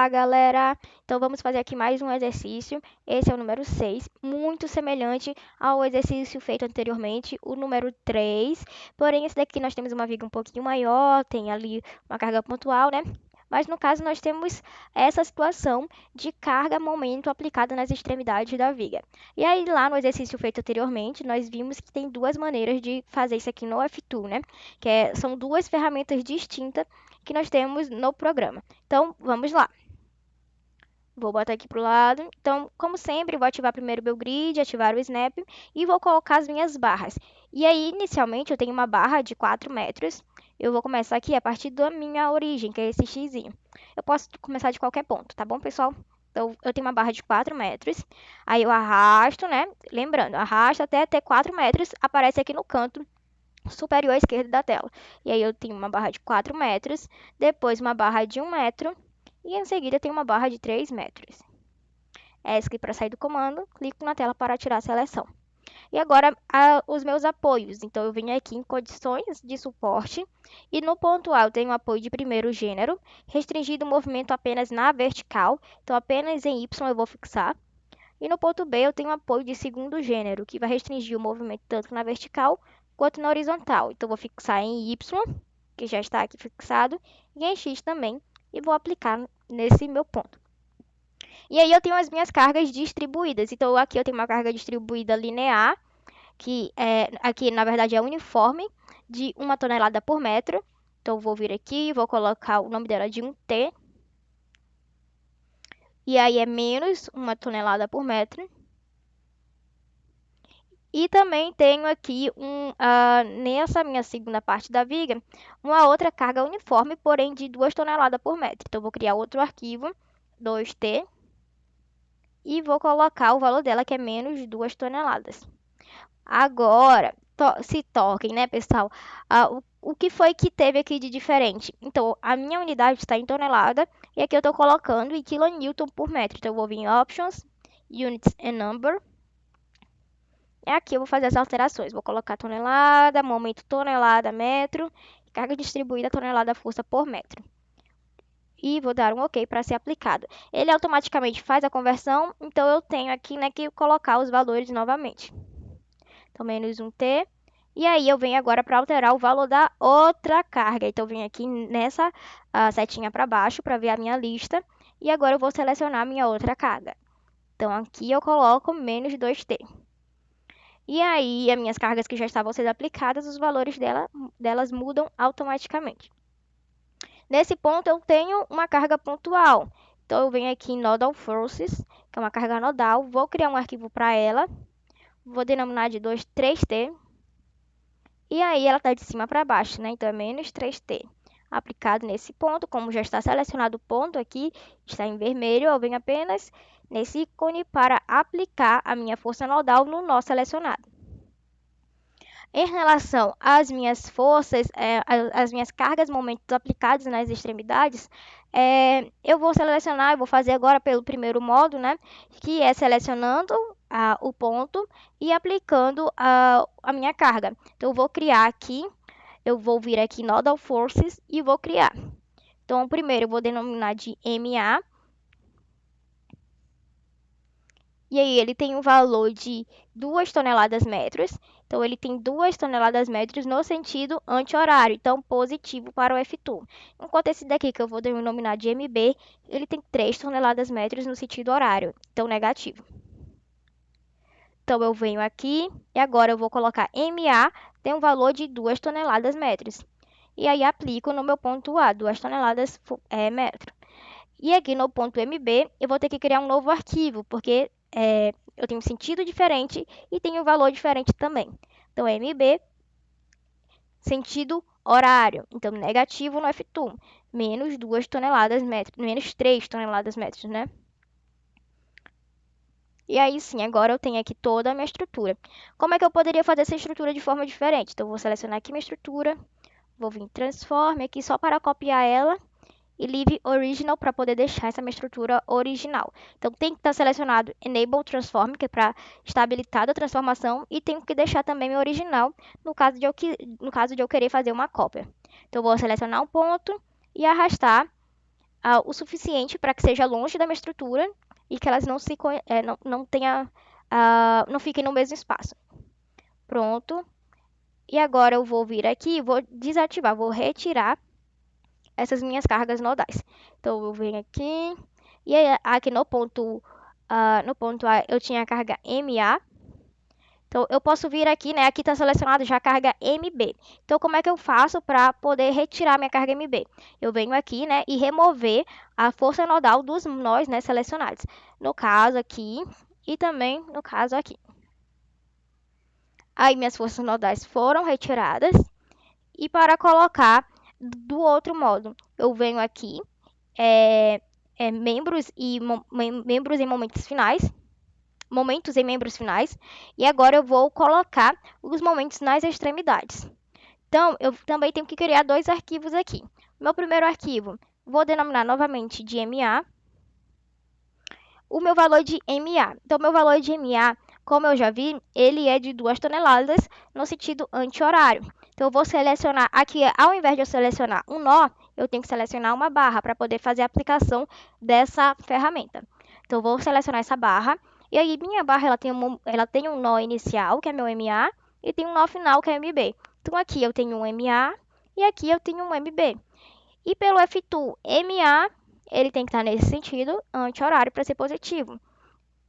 Olá, galera! Então, vamos fazer aqui mais um exercício. Esse é o número 6, muito semelhante ao exercício feito anteriormente, o número 3. Porém, esse daqui nós temos uma viga um pouquinho maior, tem ali uma carga pontual, né? Mas no caso, nós temos essa situação de carga-momento aplicada nas extremidades da viga. E aí, lá no exercício feito anteriormente, nós vimos que tem duas maneiras de fazer isso aqui no F2, né? São duas ferramentas distintas que nós temos no programa. Então, vamos lá. Vou botar aqui para o lado. Então, como sempre, vou ativar primeiro o meu grid, ativar o snap e vou colocar as minhas barras. E aí, inicialmente, eu tenho uma barra de 4 metros. Eu vou começar aqui a partir da minha origem, que é esse xzinho. Eu posso começar de qualquer ponto, tá bom, pessoal? Então, eu tenho uma barra de 4 metros. Aí, eu arrasto, né? Lembrando, arrasto até ter 4 metros. Aparece aqui no canto superior à esquerda da tela. E aí eu tenho uma barra de 4 metros, depois uma barra de 1 metro e em seguida tem uma barra de 3 metros. ESC para sair do comando, clico na tela para atirar a seleção. E agora os meus apoios. Então eu venho aqui em condições de suporte e no ponto A eu tenho apoio de primeiro gênero, restringido o movimento apenas na vertical, então apenas em Y eu vou fixar. E no ponto B eu tenho apoio de segundo gênero, que vai restringir o movimento tanto na vertical quanto na horizontal. Então, vou fixar em Y, que já está aqui fixado, e em X também, e vou aplicar nesse meu ponto. E aí eu tenho as minhas cargas distribuídas. Então, aqui eu tenho uma carga distribuída linear, que aqui na verdade é uniforme, de 1 tonelada por metro. Então, eu vou vir aqui, vou colocar o nome dela de 1T. E aí é menos 1 tonelada por metro. E também tenho aqui, nessa minha segunda parte da viga, uma outra carga uniforme, porém de 2 toneladas por metro. Então, vou criar outro arquivo, 2T, e vou colocar o valor dela, que é menos 2 toneladas. Agora, se toquem, né, pessoal? O que foi que teve aqui de diferente? Então, a minha unidade está em tonelada, e aqui eu estou colocando em quilonewton por metro. Então, eu vou vir em Options, Units and Number. Aqui eu vou fazer as alterações. Vou colocar tonelada, momento tonelada, metro, carga distribuída tonelada força por metro. E vou dar um OK para ser aplicado. Ele automaticamente faz a conversão, então eu tenho aqui, né, que colocar os valores novamente. Então, menos 1T. E aí eu venho agora para alterar o valor da outra carga. Então, eu venho aqui nessa setinha para baixo para ver a minha lista. E agora eu vou selecionar a minha outra carga. Então, aqui eu coloco menos 2T. E aí, as minhas cargas que já estavam sendo aplicadas, os valores delas mudam automaticamente. Nesse ponto, eu tenho uma carga pontual. Então, eu venho aqui em Nodal Forces, que é uma carga nodal. Vou criar um arquivo para ela. Vou denominar de 3T. E aí, ela está de cima para baixo, né? Então, é menos 3T. Aplicado nesse ponto, como já está selecionado o ponto aqui, está em vermelho, eu venho apenas nesse ícone para aplicar a minha força nodal no nó selecionado. Em relação às minhas forças, as minhas cargas, momentos aplicados nas extremidades, eu vou selecionar, eu vou fazer agora pelo primeiro modo, né? Que é selecionando o ponto e aplicando a minha carga. Então, eu vou criar aqui, eu vou vir aqui em Nodal Forces e vou criar. Então, primeiro eu vou denominar de MA. E aí ele tem um valor de 2 toneladas metros. Então, ele tem 2 toneladas metros no sentido anti-horário. Então, positivo para o F2. Enquanto esse daqui, que eu vou denominar de MB, ele tem 3 toneladas metros no sentido horário. Então, negativo. Então, eu venho aqui e agora eu vou colocar MA, tem um valor de 2 toneladas metros. E aí, aplico no meu ponto A, 2 toneladas metro. E aqui no ponto MB, eu vou ter que criar um novo arquivo, porque eu tenho um sentido diferente e tenho um valor diferente também. Então, MB, sentido horário. Então, negativo no F2, menos 2 toneladas metros, menos 3 toneladas metros, né? E aí sim, agora eu tenho aqui toda a minha estrutura. Como é que eu poderia fazer essa estrutura de forma diferente? Então, eu vou selecionar aqui minha estrutura, vou vir em Transform aqui só para copiar ela e Leave Original para poder deixar essa minha estrutura original. Então, tem que estar selecionado Enable Transform, que é para estar habilitada a transformação, e tenho que deixar também meu original, no caso de eu querer fazer uma cópia. Então, vou selecionar um ponto e arrastar o suficiente para que seja longe da minha estrutura e que elas não tenha, não fiquem no mesmo espaço. Pronto. E agora eu vou vir aqui e vou desativar, vou retirar essas minhas cargas nodais. Então eu venho aqui e aí, aqui no ponto A eu tinha a carga MA. Então eu posso vir aqui, né? Aqui está selecionado já a carga MB. Então como é que eu faço para poder retirar minha carga MB? Eu venho aqui, né, e remover a força nodal dos nós, né, selecionados. No caso aqui e também no caso aqui. Aí minhas forças nodais foram retiradas. E para colocar do outro modo, eu venho aqui, membros membros em momentos finais, momentos em membros finais, e agora eu vou colocar os momentos nas extremidades. Então, eu também tenho que criar dois arquivos aqui. Meu primeiro arquivo, vou denominar novamente de MA, o meu valor de MA. Então, meu valor de MA, como eu já vi, ele é de 2 toneladas no sentido anti-horário. Então, eu vou selecionar aqui, ao invés de eu selecionar um nó, eu tenho que selecionar uma barra para poder fazer a aplicação dessa ferramenta. Então, eu vou selecionar essa barra. E aí, minha barra ela tem um nó inicial, que é meu MA, e tem um nó final, que é MB. Então, aqui eu tenho um MA e aqui eu tenho um MB. E pelo F2, MA, ele tem que estar nesse sentido, anti-horário, para ser positivo.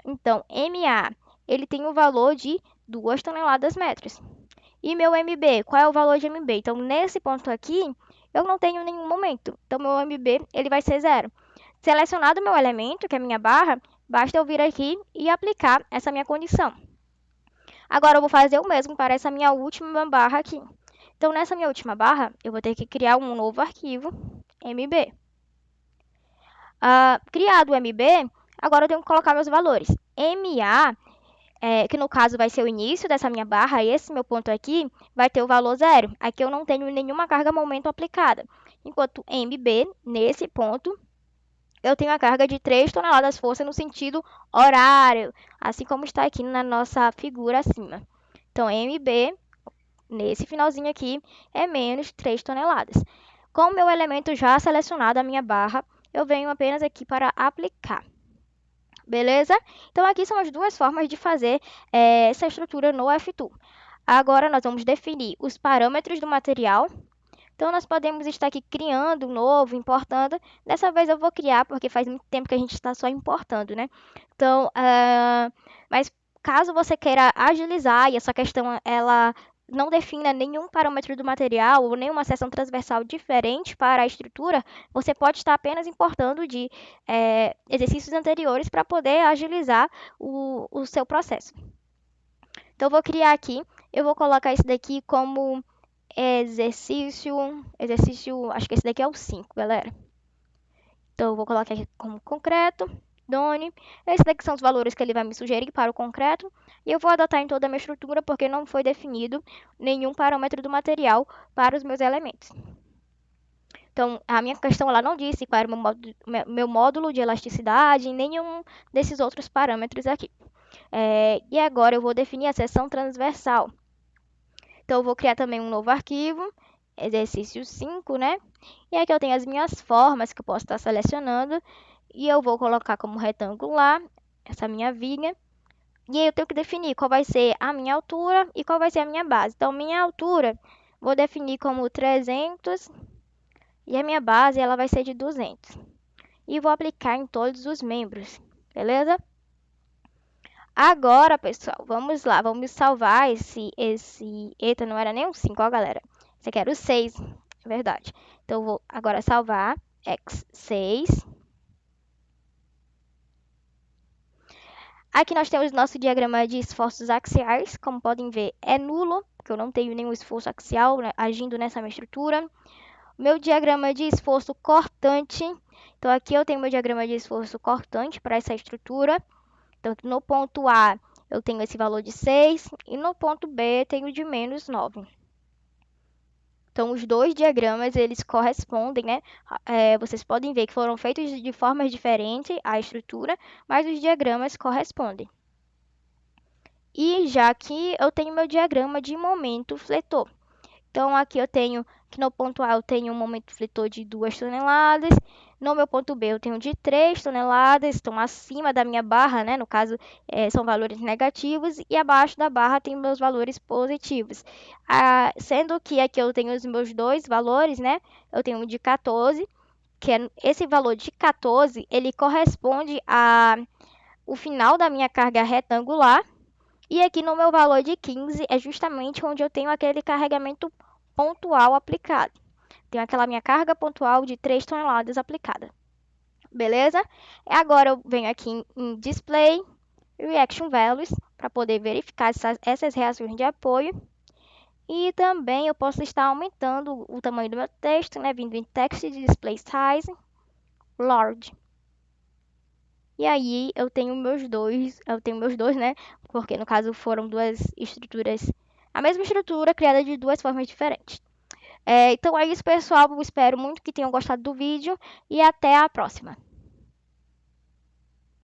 Então, MA, ele tem o valor de 2 toneladas metros. E meu MB, qual é o valor de MB? Então, nesse ponto aqui, eu não tenho nenhum momento. Então, meu MB, ele vai ser zero. Selecionado o meu elemento, que é a minha barra, basta eu vir aqui e aplicar essa minha condição. Agora, eu vou fazer o mesmo para essa minha última barra aqui. Então, nessa minha última barra, eu vou ter que criar um novo arquivo, MB. Criado o MB, agora eu tenho que colocar meus valores. MA, que no caso vai ser o início dessa minha barra, esse meu ponto aqui, vai ter o valor zero. Aqui eu não tenho nenhuma carga momento aplicada. Enquanto MB, nesse ponto, eu tenho a carga de 3 toneladas força no sentido horário, assim como está aqui na nossa figura acima. Então, MB, nesse finalzinho aqui, é menos 3 toneladas. Com o meu elemento já selecionado, a minha barra, eu venho apenas aqui para aplicar. Beleza? Então, aqui são as duas formas de fazer essa estrutura no F2. Agora, nós vamos definir os parâmetros do material. Então, nós podemos estar aqui criando um novo, importando. Dessa vez eu vou criar, porque faz muito tempo que a gente está só importando, né? Então, mas caso você queira agilizar e essa questão, ela não defina nenhum parâmetro do material ou nenhuma seção transversal diferente para a estrutura, você pode estar apenas importando de exercícios anteriores para poder agilizar o seu processo. Então, eu vou criar aqui, eu vou colocar esse daqui como exercício, acho que esse daqui é o 5, galera. Então, eu vou colocar aqui como concreto, Done. Esses daqui são os valores que ele vai me sugerir para o concreto. E eu vou adotar em toda a minha estrutura porque não foi definido nenhum parâmetro do material para os meus elementos. Então, a minha questão ela não disse qual era o meu módulo de elasticidade, nenhum desses outros parâmetros aqui. E agora eu vou definir a seção transversal. Então, eu vou criar também um novo arquivo, exercício 5, né? E aqui eu tenho as minhas formas que eu posso estar selecionando. E eu vou colocar como retangular essa minha viga. E aí eu tenho que definir qual vai ser a minha altura e qual vai ser a minha base. Então, minha altura, vou definir como 300 e a minha base ela vai ser de 200. E vou aplicar em todos os membros, beleza? Agora, pessoal, vamos lá, vamos salvar eita, não era nem um 5, ó, galera. Esse aqui era o 6, é verdade. Então, eu vou agora salvar x6. Aqui nós temos nosso diagrama de esforços axiais. Como podem ver, é nulo, porque eu não tenho nenhum esforço axial, né, agindo nessa minha estrutura. Meu diagrama de esforço cortante. Então, aqui eu tenho meu diagrama de esforço cortante para essa estrutura. Então, no ponto A, eu tenho esse valor de 6 e no ponto B, tenho de menos 9. Então, os dois diagramas, eles correspondem, né? Vocês podem ver que foram feitos de formas diferentes a estrutura, mas os diagramas correspondem. E já aqui eu tenho meu diagrama de momento fletor. Então, aqui eu tenho, que no ponto A eu tenho um momento fletor de 2 toneladas, No meu ponto B, eu tenho de 3 toneladas, estão acima da minha barra, né? No caso, são valores negativos, e abaixo da barra tem meus valores positivos. Sendo que aqui eu tenho os meus dois valores, né? Eu tenho um de 14, que é esse valor de 14, ele corresponde a o final da minha carga retangular. E aqui no meu valor de 15 é justamente onde eu tenho aquele carregamento pontual aplicado. Tenho aquela minha carga pontual de 3 toneladas aplicada. Beleza? Agora eu venho aqui em Display, Reaction Values, para poder verificar essas reações de apoio. E também eu posso estar aumentando o tamanho do meu texto, né? Vindo em Text Display Size, Large. E aí eu tenho meus dois, né? Porque no caso foram duas estruturas, a mesma estrutura criada de duas formas diferentes. Então é isso, pessoal. Eu espero muito que tenham gostado do vídeo e até a próxima.